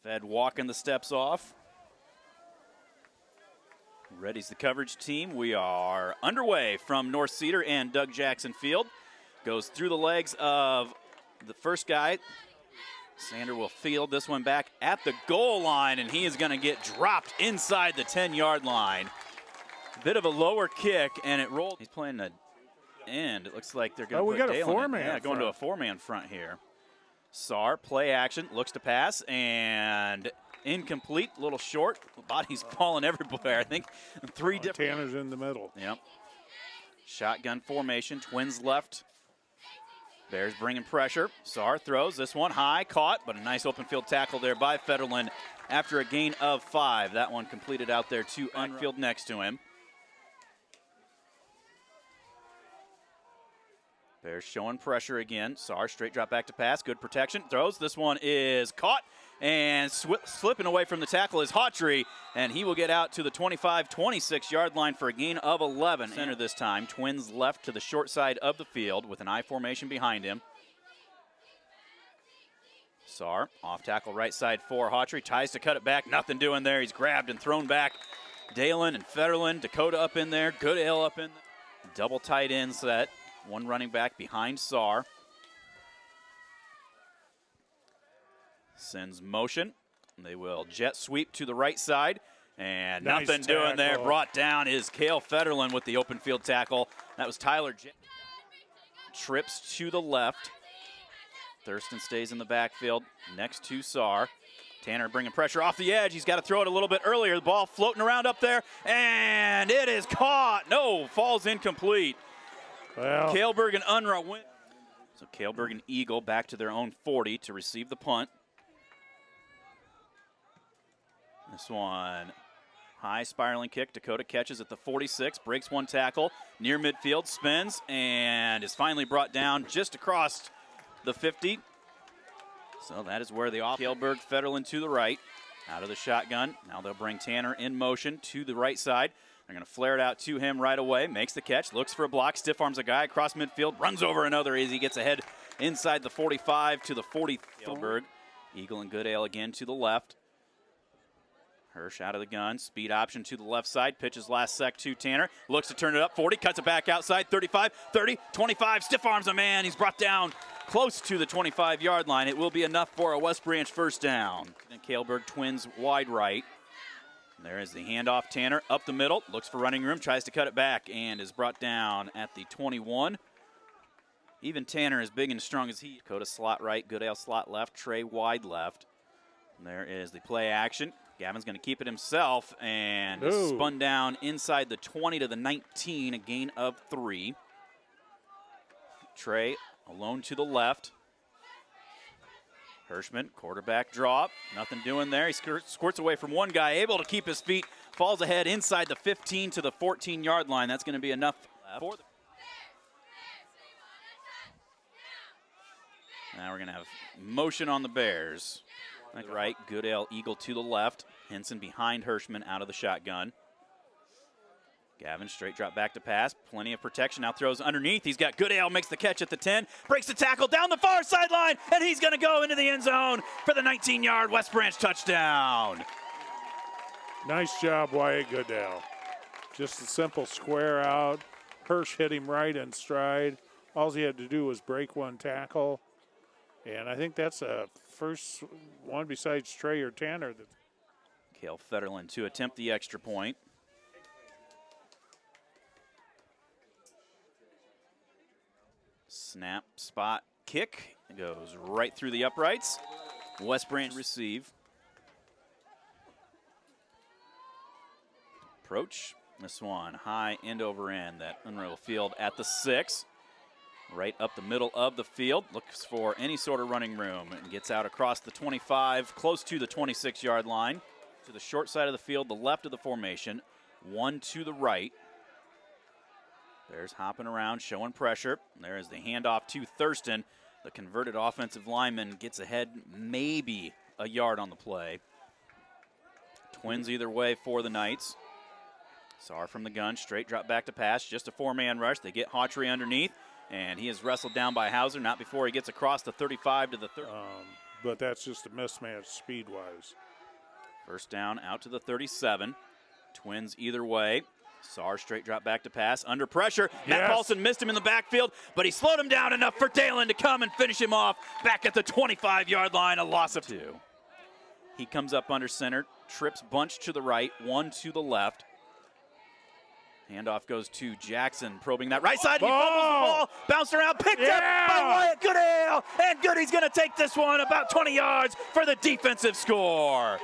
Fed walking the steps off. Ready's the coverage team. We are underway from North Cedar and Doug Jackson Field. Goes through the legs of the first guy. Sander will field this one back at the goal line, and he is going to get dropped inside the 10-yard line. Bit of a lower kick, and it rolled. He's playing the end. It looks like they're going to put Dale a four-man. Yeah, going to a four-man front here. Sar, play action, looks to pass, and incomplete, a little short. The body's falling everywhere. I think three different. Tanner's in the middle. Yep. Shotgun formation, Twins left. Bears bringing pressure. Sar throws this one high, caught, but a nice open field tackle there by Federland after a gain of 5. That one completed out there to Unfield next to him. Bears showing pressure again. Sar straight drop back to pass. Good protection. Throws. This one is caught. And slipping away from the tackle is Hawtrey. And he will get out to the 25-26 yard line for a gain of 11. Center this time. Twins left to the short side of the field with an I formation behind him. Sar off tackle right side for Hawtrey. Tries to cut it back. Nothing doing there. He's grabbed and thrown back. Dalen and Federland. Dakota up in there. Goodale up in there. Double tight end set. One running back behind Sar. Sends motion. They will jet sweep to the right side. And nice nothing tackle. doing there. Brought down is Cale Federland with the open field tackle. That was Tyler trips to the left. Thurston stays in the backfield next to Sar. Tanner bringing pressure off the edge. He's got to throw it a little bit earlier. The ball floating around up there. And it is caught. No, falls incomplete. Well, Kaleberg and Unruh win. So Kaleberg and Eagle back to their own 40 to receive the punt. This one, high spiraling kick. Dakota catches at the 46, breaks one tackle, near midfield, spins, and is finally brought down just across the 50. So that is where the off. Kaleberg, Federland to the right, out of the shotgun. Now they'll bring Tanner in motion to the right side. They're going to flare it out to him right away. Makes the catch, looks for a block, stiff arms a guy across midfield, runs over another as he gets ahead inside the 45 to the 40. Kaleberg, Eagle and Goodale again to the left. Hirsch out of the gun, speed option to the left side, pitches last sec to Tanner, looks to turn it up, 40, cuts it back outside, 35, 30, 25, stiff arms a man. He's brought down close to the 25-yard line. It will be enough for a West Branch first down. And Kaleberg Twins wide right. There is the handoff. Tanner up the middle, looks for running room, tries to cut it back, and is brought down at the 21. Even Tanner, as big and strong as he. Dakota slot right, Goodale slot left, Trey wide left. And there is the play action. Gavin's going to keep it himself, and is spun down inside the 20 to the 19, a gain of 3. Trey alone to the left. Hirschman, quarterback drop, nothing doing there. He squirts away from one guy, able to keep his feet, falls ahead inside the 15 to the 14-yard line. That's going to be enough for now we're going to have motion on the Bears. Like right, Goodale, Eagle to the left. Henson behind Hirschman out of the shotgun. Gavin straight drop back to pass. Plenty of protection. Now throws underneath. He's got Goodale, makes the catch at the 10. Breaks the tackle down the far sideline. And he's going to go into the end zone for the 19-yard West Branch touchdown. nice job, Wyatt Goodale. Just a simple square out. Hirsch hit him right in stride. All he had to do was break one tackle. And I think that's a first one besides Trey or Tanner. Cale Federland to attempt the extra point. Snap, spot, kick. It goes right through the uprights. West Branch receive. Approach. This one high end over end. That unreal field at the 6. Right up the middle of the field. Looks for any sort of running room and gets out across the 25, close to the 26-yard line. To the short side of the field, the left of the formation. One to the right. Bears hopping around, showing pressure. There is the handoff to Thurston. The converted offensive lineman gets ahead maybe a yard on the play. Twins either way for the Knights. Sar from the gun, straight drop back to pass. Just a four-man rush. They get Hawtrey underneath, and he is wrestled down by Hauser, not before he gets across the 35 to the 30. but that's just a mismatch speed-wise. First down out to the 37. Twins either way. Saar straight drop back to pass. Under pressure. Yes. Matt Paulson missed him in the backfield, but he slowed him down enough for Dalen to come and finish him off back at the 25-yard line, a loss of 2. He comes up under center, trips bunch to the right, one to the left. Handoff goes to Jackson, probing that right side, and he fumbles the ball, bounced around, picked up by Wyatt Goodale, and Goody's going to take this one about 20 yards for the defensive score.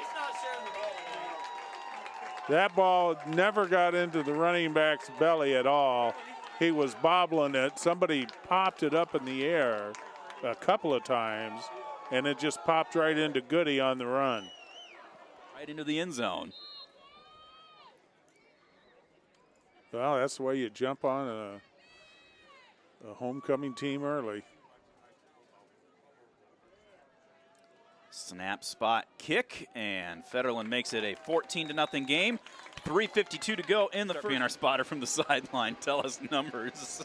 That ball never got into the running back's belly at all. He was bobbling it. Somebody popped it up in the air a couple of times, and it just popped right into Goody on the run. Right into the end zone. Well, that's the way you jump on a homecoming team early. Snap, spot, kick, and Federland makes it a 14-0 game. 3:52 to go in the first. Being our spotter from the sideline, tell us numbers.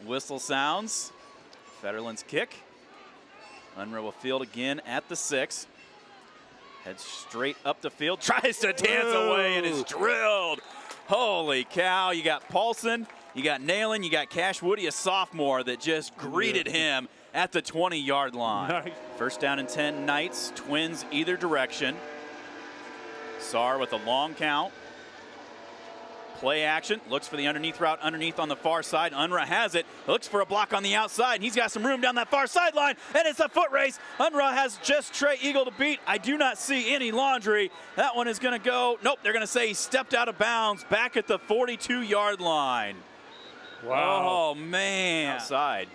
Whistle sounds. Federland's kick. Unruh will field again at the 6. Heads straight up the field, tries to dance away, and is drilled. Holy cow, you got Paulson, you got Nalen, you got Cash Woody, a sophomore, that just greeted him at the 20-yard line. Nice. First down and 10 Knights, Twins either direction. Saar with a long count. Play action, looks for the underneath route, underneath on the far side. Unruh has it, looks for a block on the outside, and he's got some room down that far sideline, and it's a foot race. Unruh has just Trey Eagle to beat. I do not see any laundry. That one is going to go, nope, they're going to say he stepped out of bounds back at the 42-yard line. Wow. Oh, man. Outside.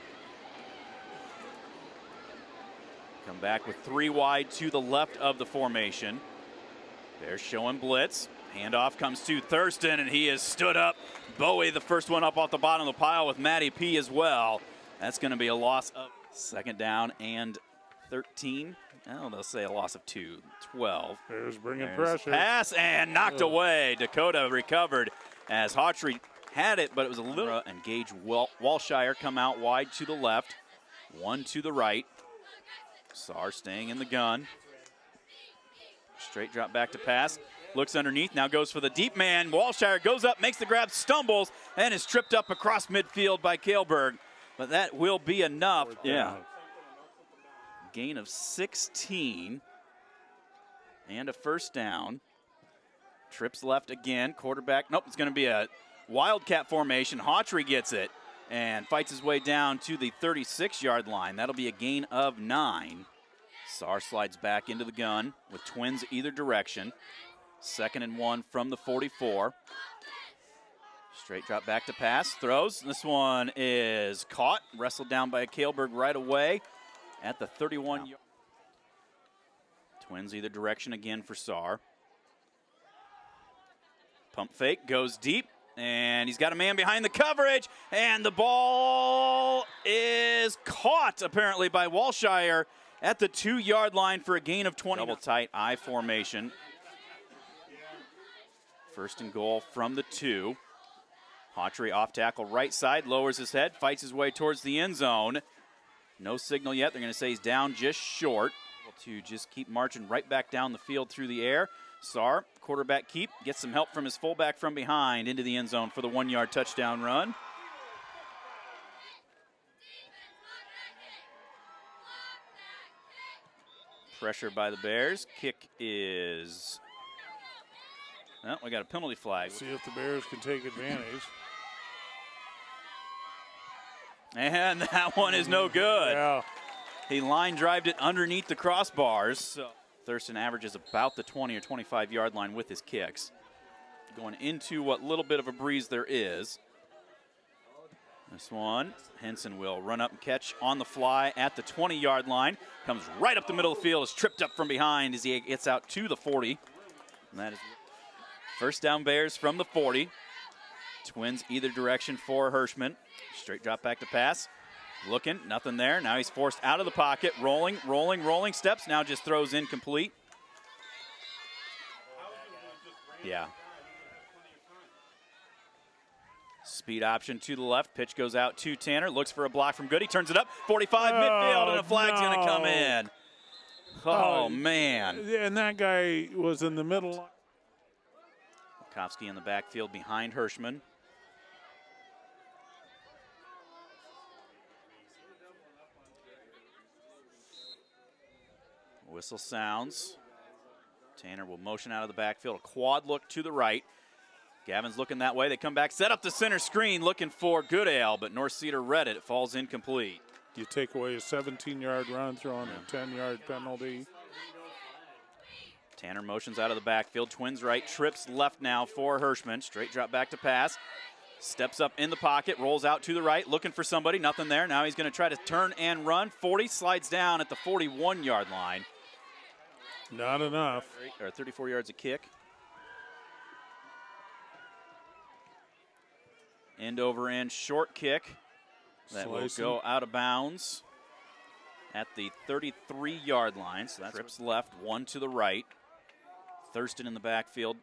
Come back with 3 wide to the left of the formation. They're showing blitz. Handoff comes to Thurston, and he has stood up. Bowie, the first one up off the bottom of the pile with Matty P as well. That's going to be a loss of second down and 13. Oh, they'll say a loss of 2, 12. There's bringing pressure. Pass and knocked away. Dakota recovered as Hawtrey had it, but it was a little. And Gage Walshire come out wide to the left, one to the right. Saar staying in the gun. Straight drop back to pass. Looks underneath, now goes for the deep man. Walshire goes up, makes the grab, stumbles, and is tripped up across midfield by Kaleberg. But that will be enough. Yeah. Gain of 16 and a first down. Trips left again, quarterback. Nope, it's going to be a wildcat formation. Hawtrey gets it and fights his way down to the 36-yard line. That'll be a gain of 9. Saar slides back into the gun with Twins either direction. 2nd and 1 from the 44. Straight drop back to pass, throws. This one is caught, wrestled down by Kaleberg right away at the 31. Twins either direction again for Saar. Pump fake, goes deep, and he's got a man behind the coverage, and the ball is caught apparently by Walshire at the 2-yard line for a gain of 20. Double tight I formation. First and goal from the 2. Hawtrey off tackle right side, lowers his head, fights his way towards the end zone. No signal yet. They're going to say he's down just short. To just keep marching right back down the field through the air. Saar, quarterback keep, gets some help from his fullback from behind into the end zone for the 1-yard touchdown run. Pressure by the Bears. Kick is... Oh, we got a penalty flag. See if the Bears can take advantage. And that one is no good. Yeah. He line drived it underneath the crossbars. So Thurston averages about the 20 or 25-yard line with his kicks. Going into what little bit of a breeze there is. This one, Henson will run up and catch on the fly at the 20-yard line. Comes right up the middle of the field, is tripped up from behind as he gets out to the 40. And that is first down Bears from the 40. Twins either direction for Hirschman. Straight drop back to pass. Looking, nothing there. Now he's forced out of the pocket. Rolling steps. Now just throws incomplete. Yeah. Speed option to the left. Pitch goes out to Tanner. Looks for a block from Goody. Turns it up. 45 midfield, and a flag's going to come in. Oh, man. And that guy was in the middle. Lukowski in the backfield behind Hirschman. Whistle sounds. Tanner will motion out of the backfield. A quad look to the right. Gavin's looking that way. They come back, set up the center screen, looking for Goodale, but North Cedar read it. It falls incomplete. You take away a 17-yard run, throwing a 10-yard penalty. Tanner motions out of the backfield. Twins right, trips left now for Hirschman. Straight drop back to pass. Steps up in the pocket, rolls out to the right, looking for somebody. Nothing there. Now he's going to try to turn and run. 40, slides down at the 41-yard line. Not enough. Or 34 yards a kick. End over end short kick. That will go out of bounds at the 33-yard line. So that's trips left, one to the right. Thurston in the backfield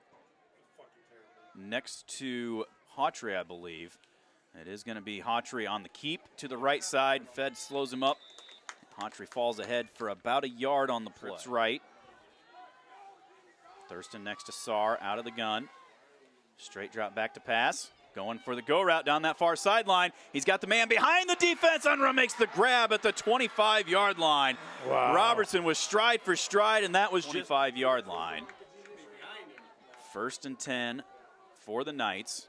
next to Hawtrey, I believe. It is going to be Hawtrey on the keep to the right side. Fed slows him up. Hawtrey falls ahead for about a yard on the play. Trips right. Thurston next to Saar, out of the gun. Straight drop back to pass. Going for the go route down that far sideline. He's got the man behind the defense. Unruh makes the grab at the 25-yard line. Wow. Robertson was stride for stride, and that was just 25-yard line. 1st and 10 for the Knights.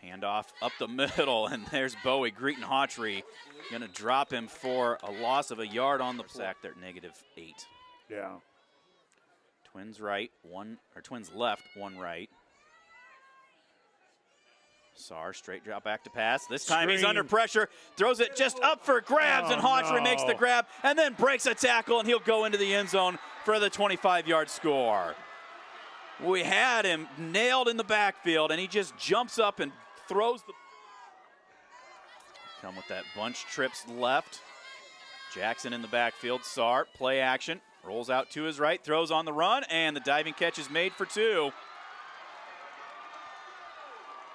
Handoff up the middle, and there's Bowie greeting Hawtrey. Going to drop him for a loss of a yard on the sack there, -8. Yeah. Twins right, Twins left, one right. Saar, straight drop back to pass. This time he's under pressure, throws it just up for grabs, and Hawtrey makes the grab and then breaks a tackle, and he'll go into the end zone for the 25-yard score. We had him nailed in the backfield, and he just jumps up and throws the... Come with that bunch trips left. Jackson in the backfield. Saar, play action. Rolls out to his right, throws on the run, and the diving catch is made for 2.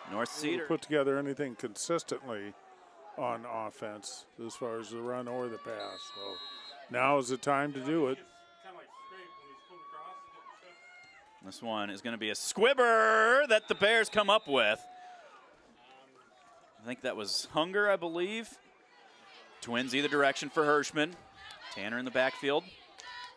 North Cedar put together anything consistently on offense as far as the run or the pass. So now is the time to do it. This one is going to be a squibber that the Bears come up with. I think that was Hunger, I believe. Twins either direction for Hirschman. Tanner in the backfield.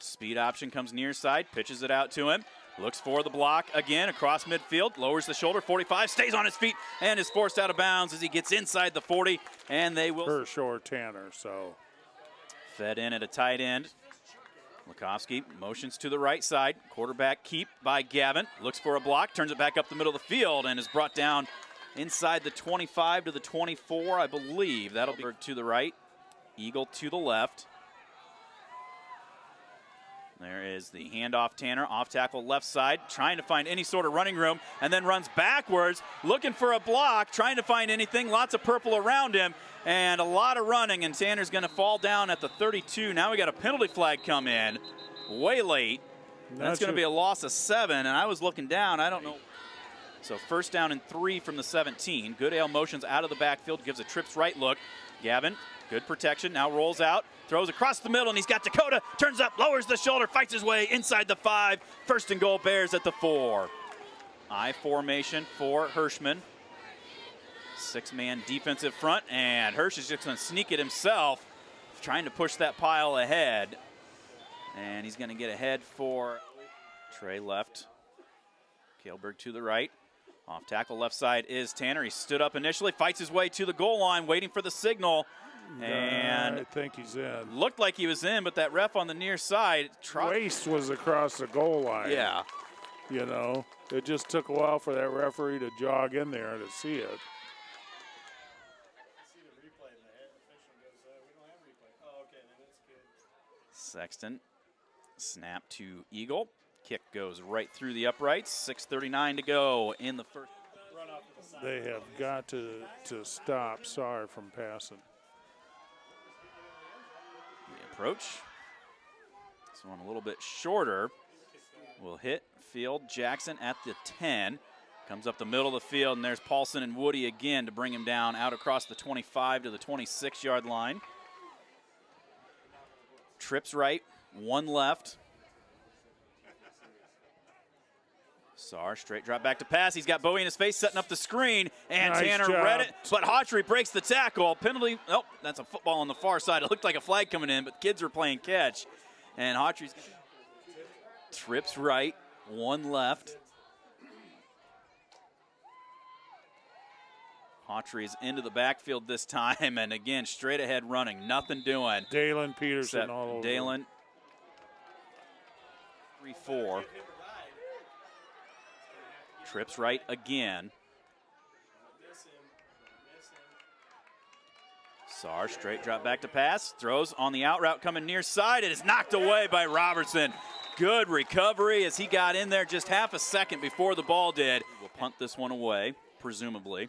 Speed option comes near side, pitches it out to him. Looks for the block again across midfield, lowers the shoulder, 45, stays on his feet, and is forced out of bounds as he gets inside the 40, and they will... Hirsch or Tanner, so... Fed in at a tight end. Lukowski motions to the right side. Quarterback keep by Gavin. Looks for a block, turns it back up the middle of the field, and is brought down inside the 25 to the 24, I believe. That'll be to the right. Eagle to the left. There is the handoff, Tanner, off tackle left side, trying to find any sort of running room, and then runs backwards, looking for a block, trying to find anything. Lots of purple around him, and a lot of running, and Tanner's going to fall down at the 32. Now we got a penalty flag come in way late. That's going to be a loss of 7, and I was looking down. I don't know. So 1st down and 3 from the 17. Goodale motions out of the backfield, gives a trips right look. Gavin, good protection, now rolls out. Throws across the middle, and he's got Dakota. Turns up, lowers the shoulder, fights his way inside the 5. 1st and goal, Bears at the 4. I formation for Hirschman. 6-man defensive front, and Hirsch is just going to sneak it himself, trying to push that pile ahead. And he's going to get ahead for Trey left. Kaelberg to the right. Off tackle left side is Tanner. He stood up initially, fights his way to the goal line, waiting for the signal. And I think he's in. Looked like he was in, but that ref on the near side. Waist was across the goal line. Yeah. You know, it just took a while for that referee to jog in there to see it. Sexton, snap to Eagle. Kick goes right through the uprights. 6:39 to go in the first. They have got to stop Saar from passing. The approach. This one a little bit shorter. Will hit field Jackson at the 10. Comes up the middle of the field, and there's Paulson and Woody again to bring him down out across the 25 to the 26-yard line. Trips right, one left. Saar, straight drop back to pass. He's got Bowie in his face, setting up the screen, and nice Tanner job. read it, but Hawtrey breaks the tackle. Penalty, oh, that's a football on the far side. It looked like a flag coming in, but kids were playing catch. And Hawtrey trips right, one left. Hawtrey is into the backfield this time, and again, straight ahead running, nothing doing. Dalen Peterson all over. Dalen, 3-4. Trips right again. Saar, straight drop back to pass. Throws on the out route coming near side. It is knocked away by Robertson. Good recovery as he got in there just half a second before the ball did. We'll punt this one away, presumably.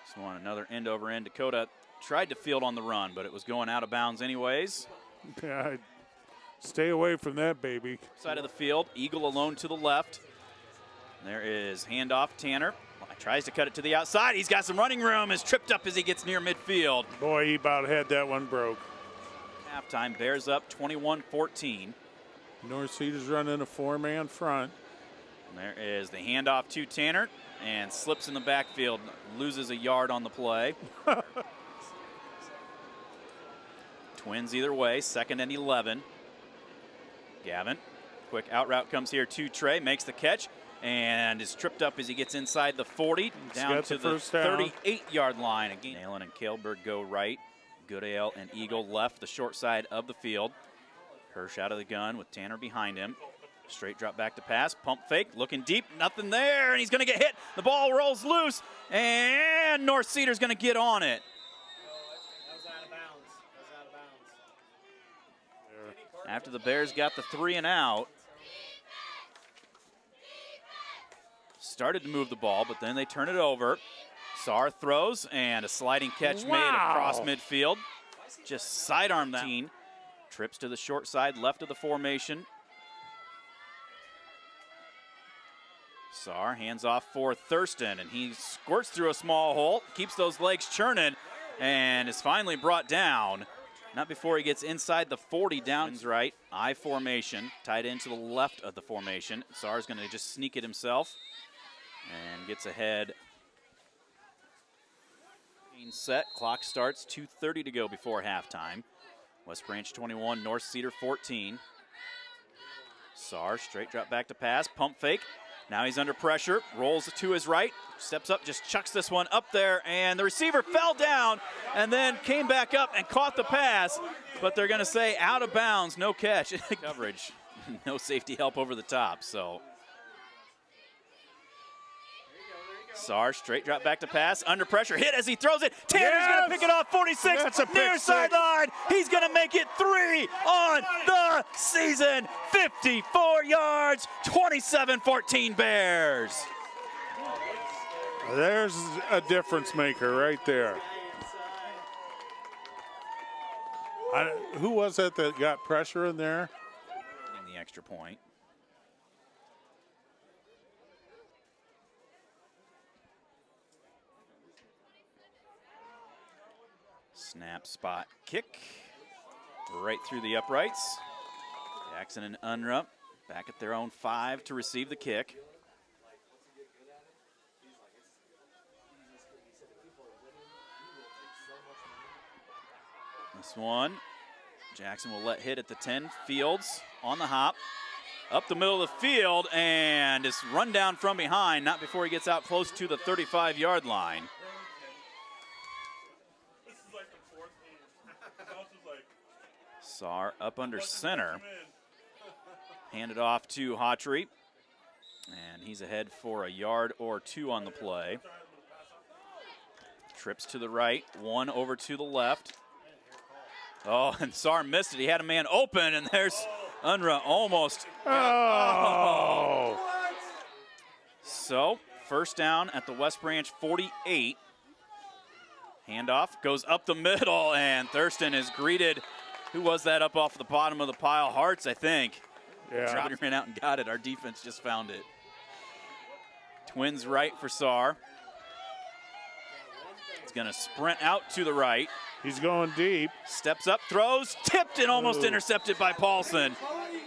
This one, another end over end. Dakota tried to field on the run, but it was going out of bounds anyways. Yeah, stay away from that, baby. Side of the field, Eagle alone to the left. There is handoff, Tanner. Tries to cut it to the outside. He's got some running room. Is tripped up as he gets near midfield. Boy, he about had that one broke. Halftime, Bears up 21-14. North Cedar's running a four-man front. And there is the handoff to Tanner, and slips in the backfield, loses a yard on the play. Twins either way, 2nd and 11. Gavin, quick out route comes here to Trey, makes the catch, and is tripped up as he gets inside the 40, down to the 38-yard line. Again, Nalen and Kailberg go right. Goodale and Eagle left, the short side of the field. Hirsch out of the gun with Tanner behind him. Straight drop back to pass, pump fake, looking deep, nothing there, and he's going to get hit. The ball rolls loose, and North Cedar's going to get on it. That was out of bounds. After the Bears got the 3 and out, started to move the ball, but then they turn it over. Saar throws, and a sliding catch made across midfield. Just sidearm that. Trips to the short side, left of the formation. Saar hands off for Thurston, and he squirts through a small hole, keeps those legs churning, and is finally brought down. Not before he gets inside the 40, down right. I formation, tied into the left of the formation. Saar's going to just sneak it himself and gets ahead. Set, clock starts, 2:30 to go before halftime. West Branch 21, North Cedar 14. Saar, straight drop back to pass, pump fake. Now he's under pressure, rolls to his right, steps up, just chucks this one up there, and the receiver fell down and then came back up and caught the pass, but they're going to say out of bounds, no catch. Coverage, no safety help over the top, so. Saar, straight drop back to pass, under pressure, hit as he throws it. Tanner's going to pick it off, 46, near sideline. He's going to make it 3 on the season. 54 yards, 27-14 Bears. There's a difference maker right there. Who was it that got pressure in there? In the extra point. Snap, spot, kick, right through the uprights. Jackson and Unruh back at their own 5 to receive the kick. This one, Jackson will let hit at the 10. Fields on the hop, up the middle of the field, and is run down from behind, not before he gets out close to the 35-yard line. Saar up under center. Handed off to Hawtrey. And he's ahead for a yard or 2 on the play. Trips to the right, 1 over to the left. Oh, and Saar missed it. He had a man open, and there's Unruh almost. Oh! So, first down at the West Branch 48. Handoff goes up the middle, and Thurston is greeted Who was that up off the bottom of the pile? Hearts, I think. Yeah. Somebody ran out and got it. Our defense just found it. Twins right for Saar. He's going to sprint out to the right. He's going deep. Steps up, throws, tipped and almost intercepted by Paulson.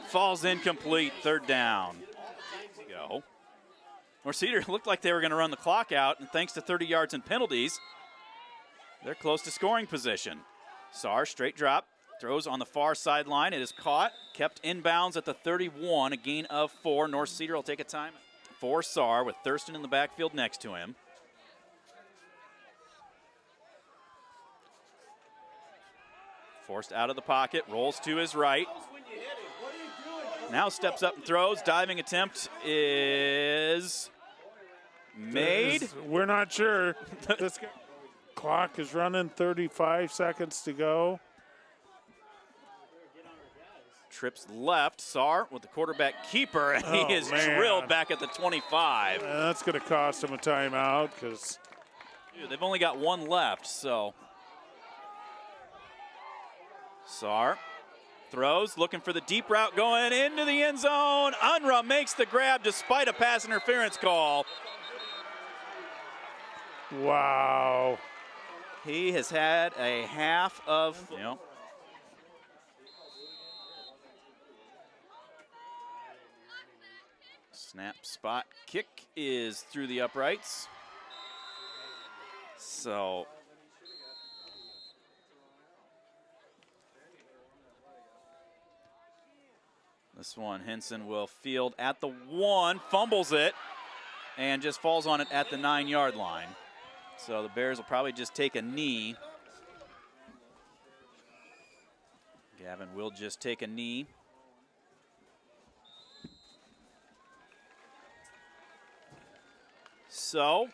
Falls incomplete, third down. Go. North Cedar looked like they were going to run the clock out, and thanks to 30 yards and penalties, they're close to scoring position. Saar, straight drop, throws on the far sideline. It is caught, kept inbounds at the 31, a gain of 4. North Cedar will take a time for Saar with Thurston in the backfield next to him. Forced out of the pocket, rolls to his right. Now steps up and throws. Diving attempt is made. We're not sure. This clock is running, 35 seconds to go. Trips left. Saar with the quarterback keeper, and he is drilled back at the 25. That's going to cost him a timeout because they've only got one left, so. Saar throws, looking for the deep route, going into the end zone. Unruh makes the grab despite a pass interference call. Wow. He has had a half of, Snap, spot, kick is through the uprights. So this one, Henson will field at the 1, fumbles it, and just falls on it at the 9-yard line. So the Bears will probably just take a knee. Gavin will just take a knee. So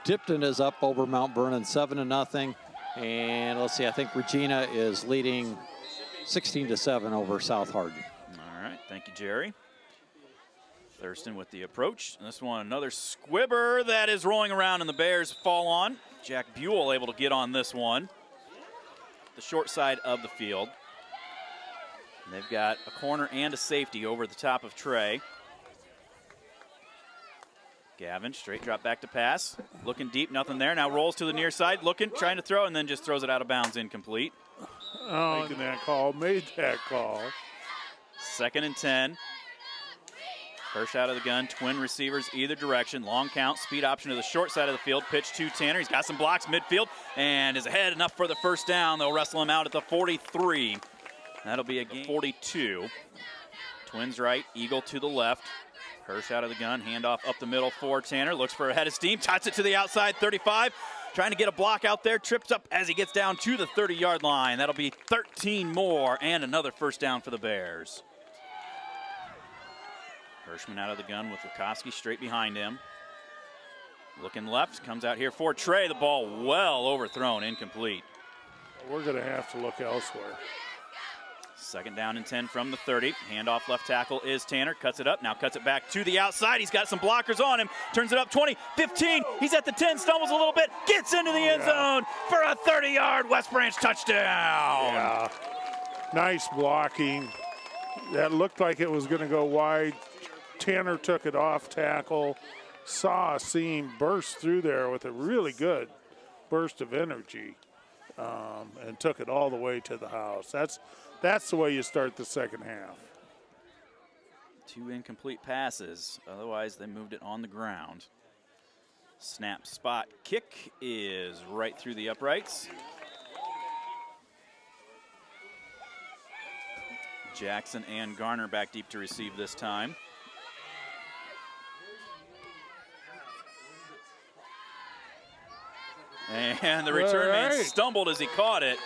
Tipton is up over Mount Vernon 7-0. And let's see, I think Regina is leading 16-7 over South Hardin. All right, thank you, Jerry. Thurston with the approach. And this one, another squibber that is rolling around and the Bears fall on. Jack Buell able to get on this one. The short side of the field. And they've got a corner and a safety over the top of Trey. Gavin, straight drop back to pass. Looking deep, nothing there. Now rolls to the near side, looking, trying to throw, and then just throws it out of bounds, incomplete. Making that call, made that call. 2nd and 10. Hirsch out of the gun, twin receivers either direction. Long count, speed option to the short side of the field. Pitch to Tanner. He's got some blocks midfield and is ahead enough for the first down. They'll wrestle him out at the 43. That'll be a gain. 42. Twins right, Eagle to the left. Hirsch out of the gun, handoff up the middle for Tanner. Looks for a head of steam, tots it to the outside, 35. Trying to get a block out there, trips up as he gets down to the 30-yard line. That'll be 13 more and another first down for the Bears. Hirschman out of the gun with Lukowski straight behind him. Looking left, comes out here for Trey. The ball well overthrown, incomplete. We're going to have to look elsewhere. 2nd down and 10 from the 30. Handoff left tackle is Tanner. Cuts it up, now cuts it back to the outside. He's got some blockers on him. Turns it up 20, 15. He's at the 10, stumbles a little bit. Gets into the end zone for a 30-yard West Branch touchdown. Yeah. Nice blocking. That looked like it was going to go wide. Tanner took it off tackle. Saw a seam, burst through there with a really good burst of energy, and took it all the way to the house. That's the way you start the second half. 2 incomplete passes. Otherwise, they moved it on the ground. Snap, spot, kick is right through the uprights. Jackson and Garner back deep to receive this time. And the return man stumbled as he caught it.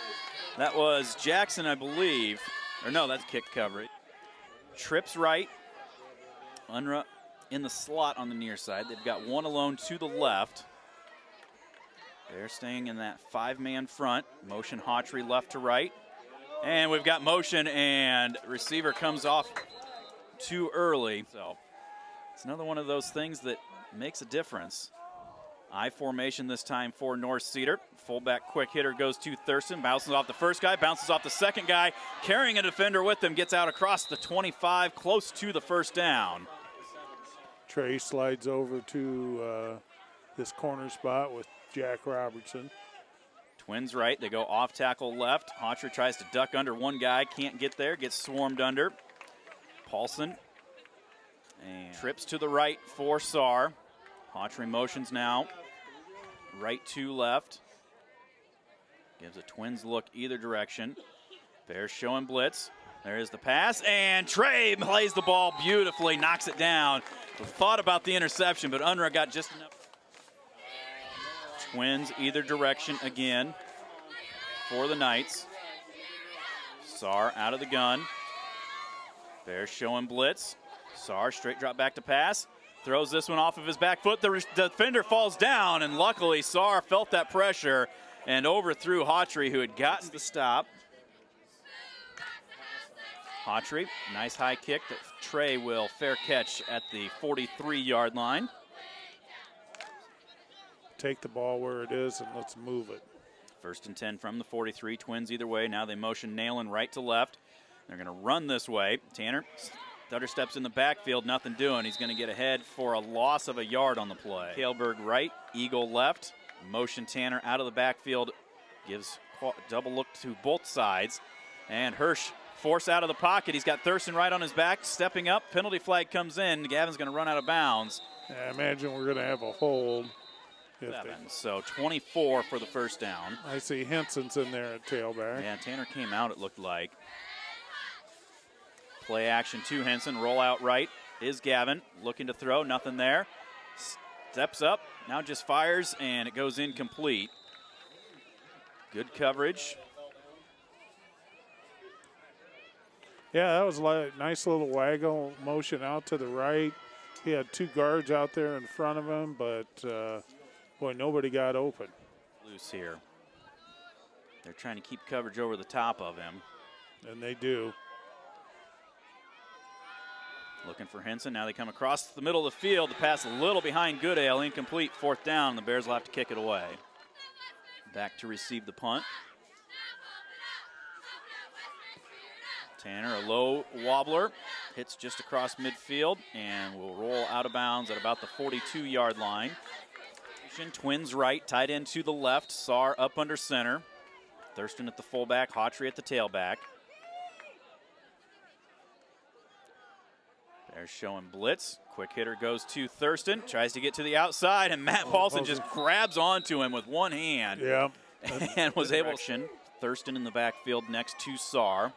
That was Jackson, I believe. Or no, that's kick coverage. Trips right. Unruh in the slot on the near side. They've got one alone to the left. They're staying in that 5-man front. Motion Hawtrey left to right. And we've got motion, and receiver comes off too early. So it's another one of those things that makes a difference. I formation this time for North Cedar. Fullback quick hitter goes to Thurston, bounces off the first guy, bounces off the second guy, carrying a defender with him, gets out across the 25, close to the first down. Trey slides over to this corner spot with Jack Robertson. Twins right, they go off tackle left. Hawtrey tries to duck under one guy, can't get there, gets swarmed under. Paulson and trips to the right for Saar. Hawtrey motions now, right to left. Gives a Twins look either direction. Bears showing blitz. There is the pass, and Trey plays the ball beautifully, knocks it down. Thought about the interception, but Unruh got just enough. Twins either direction again for the Knights. Saar out of the gun. Bears showing blitz. Saar straight drop back to pass. Throws this one off of his back foot. The defender falls down, and luckily Saar felt that pressure and overthrew Hawtrey, who had gotten the stop. Hawtrey, nice high kick that Trey will fair catch at the 43-yard line. Take the ball where it is and let's move it. 1st and 10 from the 43. Twins either way. Now they motion Nayland right to left. They're going to run this way. Tanner stutter steps in the backfield, nothing doing. He's going to get ahead for a loss of a yard on the play. Kaelberg right, Eagle left. Motion Tanner out of the backfield. Gives double look to both sides. And Hirsch forced out of the pocket. He's got Thurston right on his back, stepping up. Penalty flag comes in. Gavin's going to run out of bounds. I imagine we're going to have a hold. So 24 for the first down. I see Henson's in there at tailback. Yeah, Tanner came out, it looked like. Play action to Henson. Roll out right is Gavin. Looking to throw, nothing there. Steps up, now just fires, and it goes incomplete. Good coverage. Yeah, that was like a nice little waggle motion out to the right. He had two guards out there in front of him, but boy, nobody got open. Loose here. They're trying to keep coverage over the top of him. And they do. Looking for Henson. Now they come across the middle of the field. The pass a little behind Goodale. Incomplete. 4th down. The Bears will have to kick it away. Back to receive the punt. Tanner, a low wobbler. Hits just across midfield and will roll out of bounds at about the 42-yard line. Twins right, tight end to the left. Saar up under center. Thurston at the fullback, Hawtrey at the tailback. They're showing blitz. Quick hitter goes to Thurston. Tries to get to the outside, and Matt Paulson just grabs onto him with one hand. Yeah. And was able to. Thurston in the backfield next to Saar.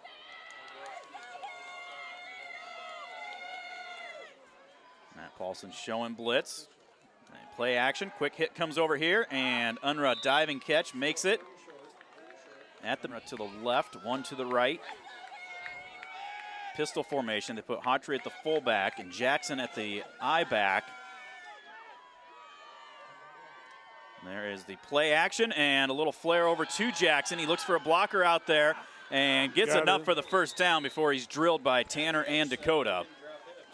Matt Paulson showing blitz. Play action. Quick hit comes over here, and Unruh diving catch makes it. At the to the left, one to the right. Pistol formation. They put Hawtrey at the fullback and Jackson at the I-back. There is the play action and a little flare over to Jackson. He looks for a blocker out there and gets enough for the first down before he's drilled by Tanner and Dakota.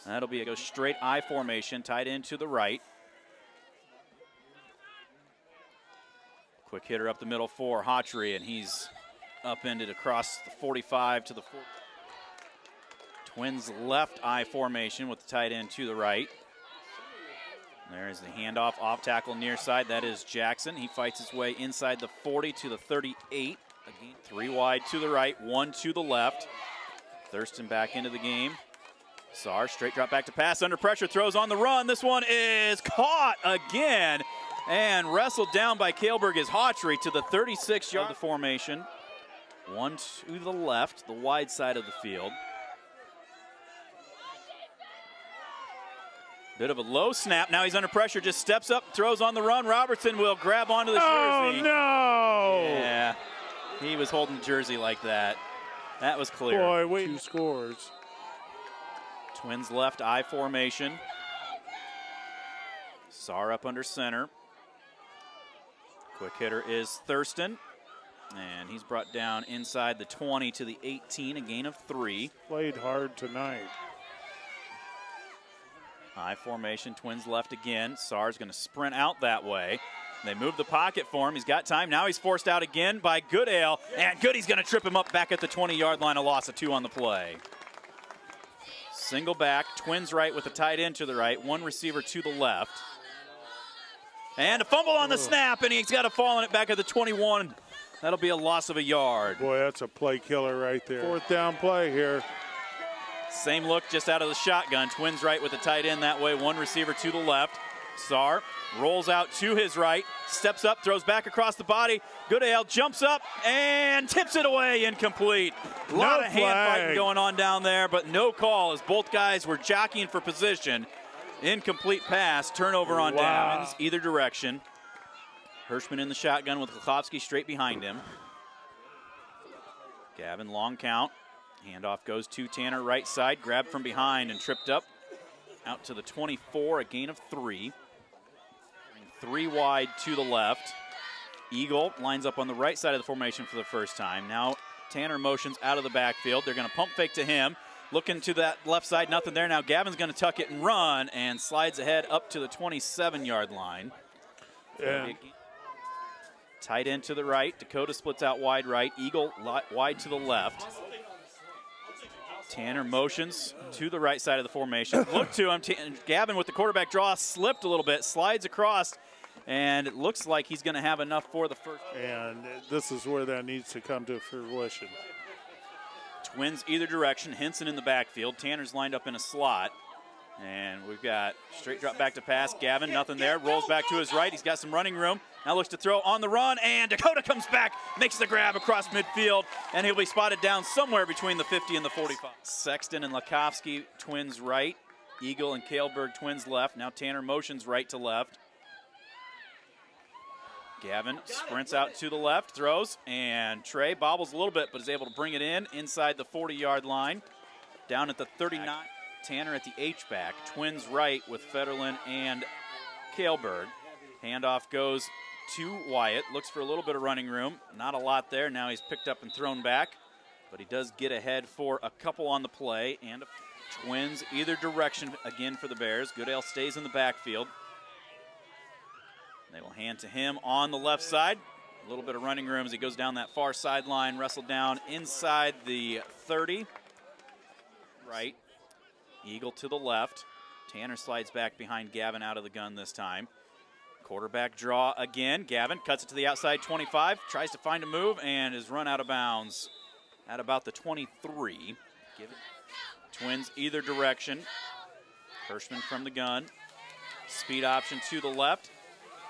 That'll be a go straight I formation, tight end to the right. Quick hitter up the middle for Hawtrey, and he's upended across the 45 to the 40. Twins left I formation with the tight end to the right. There's the handoff off tackle near side. That is Jackson. He fights his way inside the 40 to the 38. Again, 3 wide to the right, 1 to the left. Thurston back into the game. Saar straight drop back to pass under pressure, throws on the run. This one is caught again and wrestled down by Kaelberg as Hawtrey to the 36-yard formation. 1 to the left, the wide side of the field. Bit of a low snap. Now he's under pressure, just steps up, throws on the run. Robertson will grab onto the jersey. Oh, no! Yeah, he was holding the jersey like that. That was clear. Boy, wait. 2 scores. Twins left I formation. Saar up under center. Quick hitter is Thurston. And he's brought down inside the 20 to the 18, a gain of 3. Played hard tonight. High formation, Twins left again. Saar's going to sprint out that way. They move the pocket for him. He's got time. Now he's forced out again by Goodale. And Goody's going to trip him up back at the 20-yard line. A loss of 2 on the play. Single back. Twins right with a tight end to the right. One receiver to the left. And a fumble on the snap. And he's got a fall on it back at the 21. That'll be a loss of a yard. Boy, that's a play killer right there. 4th down play here. Same look just out of the shotgun. Twins right with a tight end that way. One receiver to the left. Saar rolls out to his right, steps up, throws back across the body. Goodale jumps up and tips it away, incomplete. A lot of hand fighting going on down there, but no call as both guys were jockeying for position. Incomplete pass, turnover on downs, either direction. Hirschman in the shotgun with Klukowski straight behind him. Gavin, long count. Handoff goes to Tanner, right side, grabbed from behind and tripped up. Out to the 24, a gain of 3. 3 wide to the left. Eagle lines up on the right side of the formation for the first time. Now Tanner motions out of the backfield. They're going to pump fake to him. Looking to that left side, nothing there. Now Gavin's going to tuck it and run and slides ahead up to the 27-yard line. Yeah. Tight end to the right. Dakota splits out wide right. Eagle wide to the left. Tanner motions to the right side of the formation. Look to him. Gavin with the quarterback draw slipped a little bit, slides across, and it looks like he's going to have enough for the first. And this is where that needs to come to fruition. Twins either direction. Henson in the backfield. Tanner's lined up in a slot. And we've got straight drop back to pass. Gavin, nothing there. Rolls back to his right. He's got some running room. Now looks to throw on the run, and Dakota comes back, makes the grab across midfield, and he'll be spotted down somewhere between the 50 and the 45. Sexton and Lakowski, Twins right. Eagle and Kaleberg, Twins left. Now Tanner motions right to left. Gavin sprints out to the left, throws, and Trey bobbles a little bit, but is able to bring it in inside the 40-yard line. Down at the 39. Tanner at the H-back. Twins right with Federlin and Kaleberg. Handoff goes to Wyatt. Looks for a little bit of running room. Not a lot there. Now he's picked up and thrown back. But he does get ahead for a couple on the play. And Twins either direction again for the Bears. Goodale stays in the backfield. They will hand to him on the left side. A little bit of running room as he goes down that far sideline. Wrestled down inside the 30. Right. Eagle to the left. Tanner slides back behind Gavin out of the gun this time. Quarterback draw again. Gavin cuts it to the outside 25. Tries to find a move and is run out of bounds at about the 23. Twins either direction. Hirschman from the gun. Speed option to the left.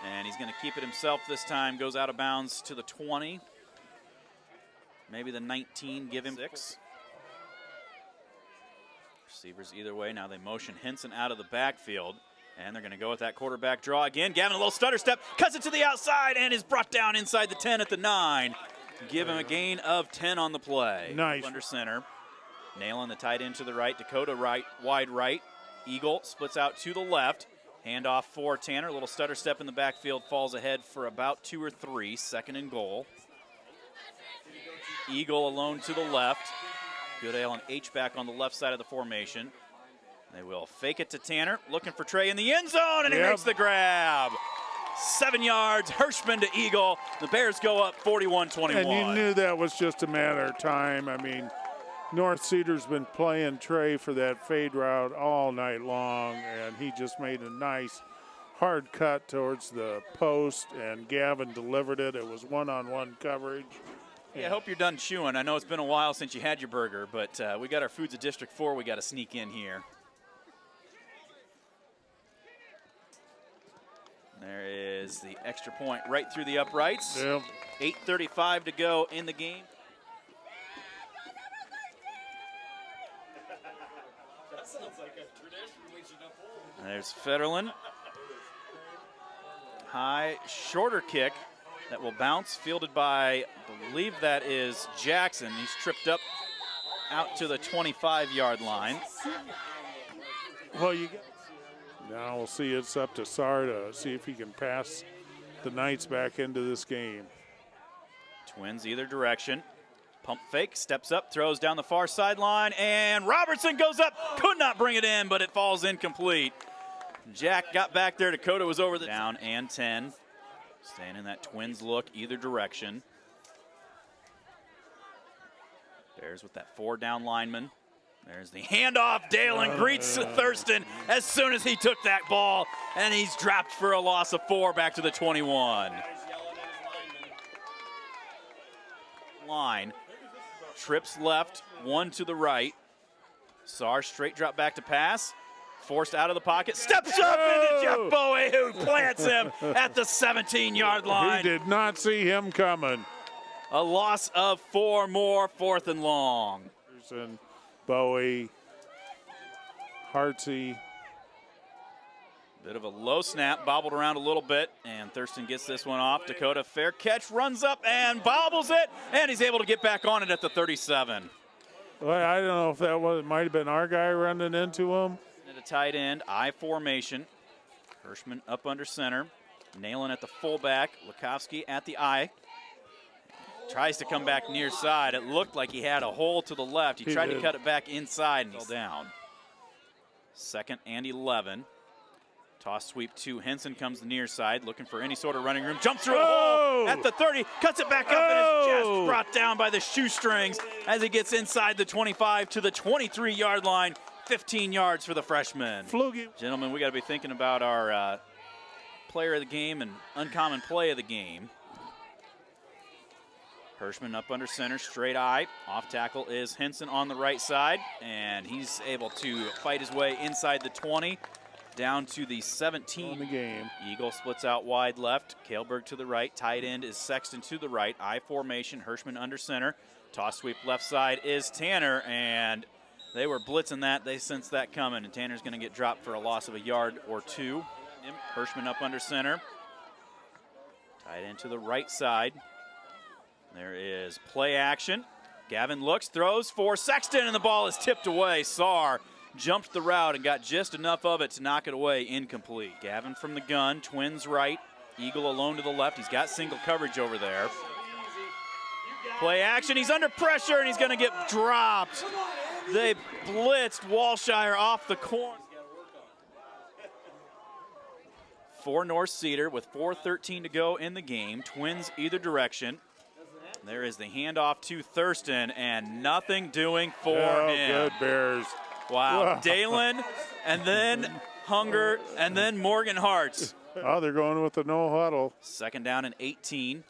And he's going to keep it himself this time. Goes out of bounds to the 20. Maybe the 19. Give him 6. Receivers either way. Now they motion Henson out of the backfield. And they're going to go with that quarterback draw again. Gavin, a little stutter step, cuts it to the outside, and is brought down inside the 10 at the 9. Give him a gain of 10 on the play. Nice. Under center. Nailing the tight end to the right. Dakota right, wide right. Eagle splits out to the left. Handoff for Tanner. A little stutter step in the backfield. Falls ahead for about 2 or 3. 2nd and goal. Eagle alone to the left. Goodale and H-back on the left side of the formation. They will fake it to Tanner, looking for Trey in the end zone, and he makes the grab. 7 yards, Hirschman to Eagle. The Bears go up 41-21. And you knew that was just a matter of time. I mean, North Cedar's been playing Trey for that fade route all night long, and he just made a nice hard cut towards the post, and Gavin delivered it. It was one-on-one coverage. Yeah, I hope you're done chewing. I know it's been a while since you had your burger, but we got our foods of District 4 we got to sneak in here. There is the extra point right through the uprights. Yep. 8:35 to go in the game. That sounds like a tradition we should uphold. There's Federlin. High, shorter kick that will bounce, fielded by, I believe that is Jackson. He's tripped up out to the 25-yard line. Well, now we'll see. It's up to Saar to see if he can pass the Knights back into this game. Twins either direction. Pump fake, steps up, throws down the far sideline, and Robertson goes up. Could not bring it in, but it falls incomplete. Jack got back there. Dakota was over the down and 10. Staying in that Twins look either direction. Bears with that 4-down lineman. There's the handoff. Dalen greets Thurston as soon as he took that ball, and he's dropped for a loss of 4 back to the 21. Line. Trips left, 1 to the right. Sar straight drop back to pass. Forced out of the pocket. Steps up into Jeff Bowie, who plants him at the 17-yard line. He did not see him coming. A loss of 4 more, 4th and long. Bowie, Hartsey. Bit of a low snap, bobbled around a little bit, and Thurston gets this one off. Dakota, fair catch, runs up and bobbles it, and he's able to get back on it at the 37. Well, I don't know if that was, might have been our guy running into him. At a tight end, I formation. Hirschman up under center. Nailing at the fullback. Lukowski at the I. Tries to come back near side. It looked like he had a hole to the left. He tried to cut it back inside and fell down. 2nd and 11. Toss sweep to Henson, comes the near side, looking for any sort of running room. Jumps through a hole at the 30, cuts it back up, and is just brought down by the shoestrings as he gets inside the 25 to the 23-yard line. 15 yards for the freshman. Flugie. Gentlemen, we got to be thinking about our player of the game and uncommon play of the game. Hirschman up under center, straight eye. Off tackle is Henson on the right side, and he's able to fight his way inside the 20 down to the 17. On the game. Eagle splits out wide left. Kaleberg to the right. Tight end is Sexton to the right. I formation. Hirschman under center. Toss sweep left side is Tanner, and they were blitzing that. They sensed that coming, and Tanner's going to get dropped for a loss of a yard or 2. Hirschman up under center. Tight end to the right side. There is play action. Gavin looks, throws for Sexton, and the ball is tipped away. Saar jumped the route and got just enough of it to knock it away, incomplete. Gavin from the gun, Twins right. Eagle alone to the left. He's got single coverage over there. Play action, he's under pressure, and he's going to get dropped. They blitzed Walshire off the corner. For North Cedar with 4:13 to go in the game. Twins either direction. There is the handoff to Thurston, and nothing doing for him. Good Bears. Wow. Dalen, and then Hunger, and then Morgan Hartz. Oh, they're going with the no huddle. 2nd down and 18.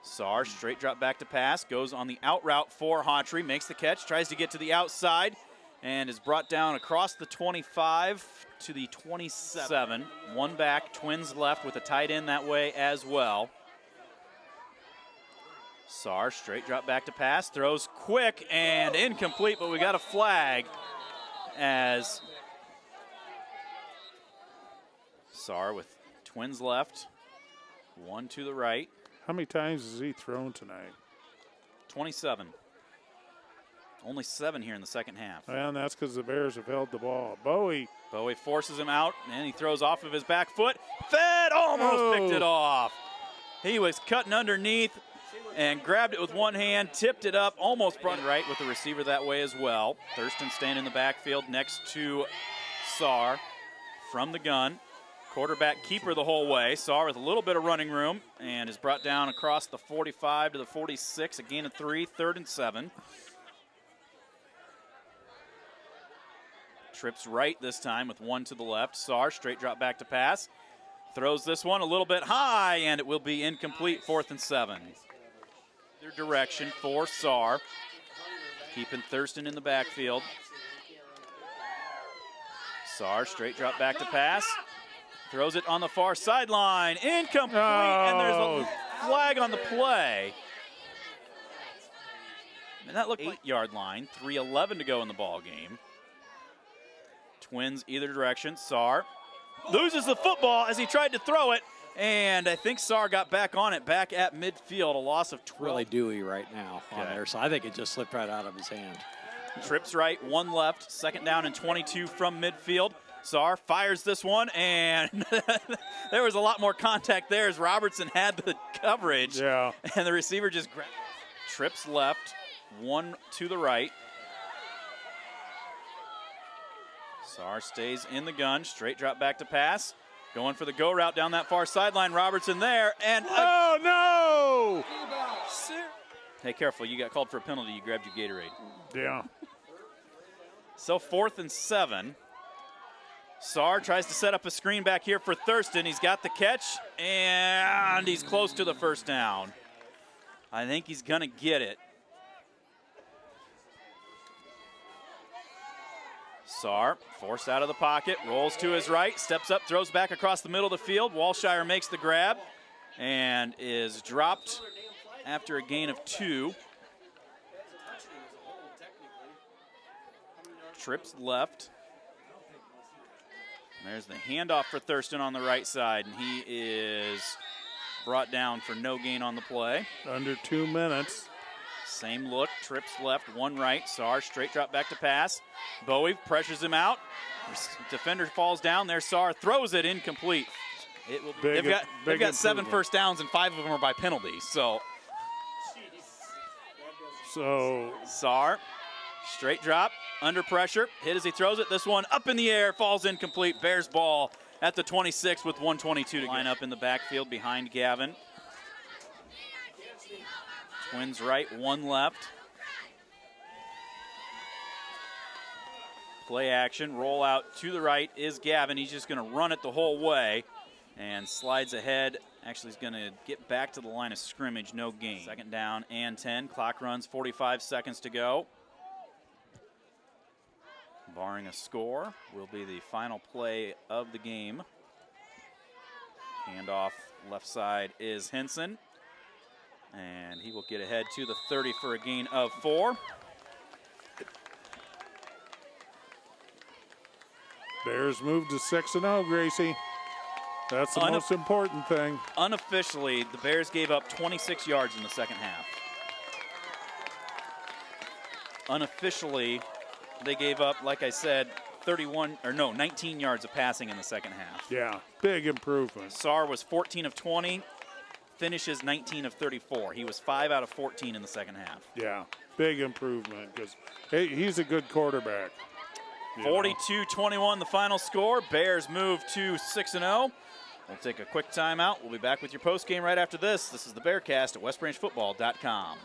Saar straight drop back to pass, goes on the out route for Hawtrey, makes the catch, tries to get to the outside, and is brought down across the 25 to the 27. One back, Twins left with a tight end that way as well. Saar straight drop back to pass, throws quick and incomplete, but we got a flag as Saar with Twins left, 1 to the right. How many times has he thrown tonight? 27. Only 7 here in the second half. And that's because the Bears have held the ball. Bowie forces him out, and he throws off of his back foot. Fed almost picked it off. He was cutting underneath and grabbed it with one hand, tipped it up, almost brought it right with the receiver that way as well. Thurston staying in the backfield next to Saar from the gun. Quarterback keeper the whole way. Saar with a little bit of running room and is brought down across the 45 to the 46, a gain of 3, 3rd and 7. Trips right this time with 1 to the left. Saar straight drop back to pass. Throws this one a little bit high, and it will be incomplete, 4th and 7. Their direction for Saar. Keeping Thurston in the backfield. Saar straight drop back to pass. Throws it on the far sideline. Incomplete, and there's a flag on the play. And that looked 8-yard line. 3:11 to go in the ball game. Twins either direction. Saar loses the football as he tried to throw it, and I think Saar got back on it, back at midfield, a loss of 12. Really dewy right now on there, so I think it just slipped right out of his hand. Trips right, 1 left, 2nd down and 22 from midfield. Saar fires this one, and there was a lot more contact there as Robertson had the coverage. Yeah. And the receiver just grabbed. Trips left, 1 to the right. Saar stays in the gun, straight drop back to pass. Going for the go route down that far sideline. Robertson there, and oh no! Hey, careful, you got called for a penalty. You grabbed your Gatorade. Yeah. So 4th and 7. Saar tries to set up a screen back here for Thurston. He's got the catch, and he's close to the first down. I think he's going to get it. Saar forced out of the pocket, rolls to his right, steps up, throws back across the middle of the field. Walshire makes the grab and is dropped after a gain of 2. Trips left. There's the handoff for Thurston on the right side, and he is brought down for no gain on the play. Under 2 minutes. Same look, trips left, 1 right. Saar straight drop back to pass. Bowie pressures him out. Defender falls down there. Saar throws it incomplete. They've got 7 first downs, and 5 of them are by penalties. So Saar, straight drop, under pressure, hit as he throws it. This one up in the air, falls incomplete. Bears ball at the 26 with 1:22 to line up in the backfield behind Gavin. Twins right, 1 left. Play action, roll out to the right is Gavin. He's just going to run it the whole way and slides ahead. Actually, he's going to get back to the line of scrimmage, no gain. 2nd down and 10. Clock runs, 45 seconds to go. Barring a score, will be the final play of the game. Handoff left side is Henson. And he will get ahead to the 30 for a gain of 4. Bears move to 6-0, Gracie. That's the most important thing. Unofficially, the Bears gave up 26 yards in the second half. Unofficially, they gave up, like I said, 19 yards of passing in the second half. Yeah, big improvement. Saar was 14 of 20, finishes 19 of 34. He was 5 out of 14 in the second half. Yeah, big improvement because he's a good quarterback. 42-21 the final score. Bears move to 6-0. We'll take a quick timeout. We'll be back with your postgame right after this. This is the Bearcast at westbranchfootball.com.